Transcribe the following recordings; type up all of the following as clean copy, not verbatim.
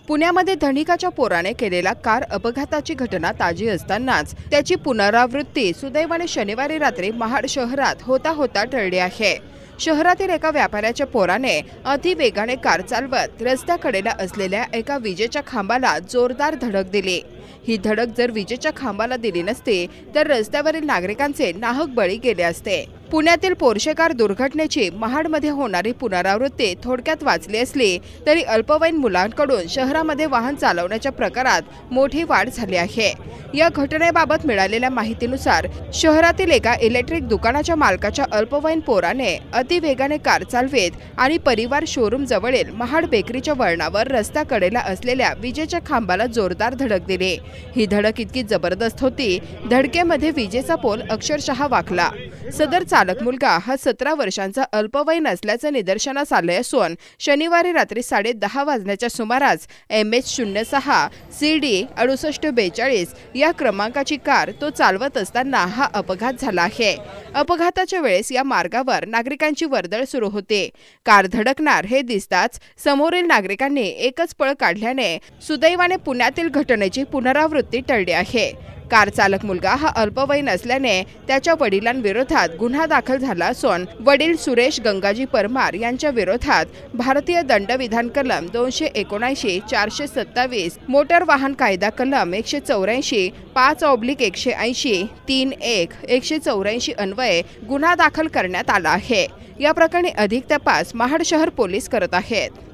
पुण्यामध्ये धनिकाच्या पोराने केलेला कार अपघाताची घटना ताजी असतानाच त्याची पुनरावृत्ती सुदैवाने शनिवारी रात्री महाड शहरात होता टळली आहे। शहरातील एका व्यापाऱ्याच्या पोराने अतिवेगाने कार चालवत रस्त्याकडेला असलेल्या एका विजेच्या खांबाला जोरदार धडक दिली। ही धडक जर विजेच्या खांबाला दिली नसती तर रस्त्यावरील नागरिकांचे नाहक बळी गेले असते। पुण्यातील पोर्शे कार दुर्घटनेची महाडमध्ये होणारी पुनरावृत्ती थोडक्यात वाचली असली तरी अल्पवयीन मुलांकडून शहरामध्ये वाहन चालवण्याच्या प्रकारात मोठी वाढ झाली आहे। या घटनेबाबत मिळालेल्या माहितीनुसार शहरातील एका इलेक्ट्रिक दुकानाच्या मालकाच्या अल्पवयीन पोराने अतिवेगाने कार चालवित आणि परिवार शोरूम जवळील महाड बेकरीच्या वळणावर रस्त्याकडेला असलेल्या विजेच्या खांबाला जोरदार धडक दिली। ही धडक इतकी जबरदस्त होती, धडकेमध्ये विजेचा पोल अक्षरशः वाकला। सदर चालक मुलगा हा 17 वर्षांचा अल्पवयीन असल्याचे निदर्शनास आले असून शनिवारी रात्री 10:30 वाजण्याच्या सुमारास MH06 CD 6842 या क्रमांकाची कार तो चालवत असताना हा अपघात झाला आहे। अपघाताच्या वेळेस या मार्गावर नागरिकांची वर्दळ सुरू होती। कार धडकणार हे दिसताच समोरील नागरिकांनी एकच पळ काढल्याने सुदैवाने पुण्यातील घटनेची पुनरावृत्ती टळली आहे। कार चालक मुलगा हा अल्पवयीन असल्याने त्याच्या वडिलांविरोधात गुन्हा दाखल झाला असून वडील सुरेश गंगाजी परमार यांच्या विरोधात भारतीय दंडविधान कलम 279 427 मोटर वाहन कायदा कलम 184 5/180 3(1) 184 अन्वये गुन्हा दाखल करण्यात आला आहे। या प्रकरणी अधिक तपास महाड शहर पोलीस करत आहेत।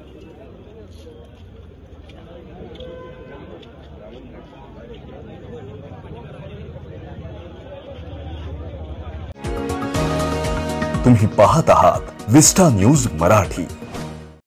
तुम्ही पाहत आहात विस्टा न्यूज मराठी।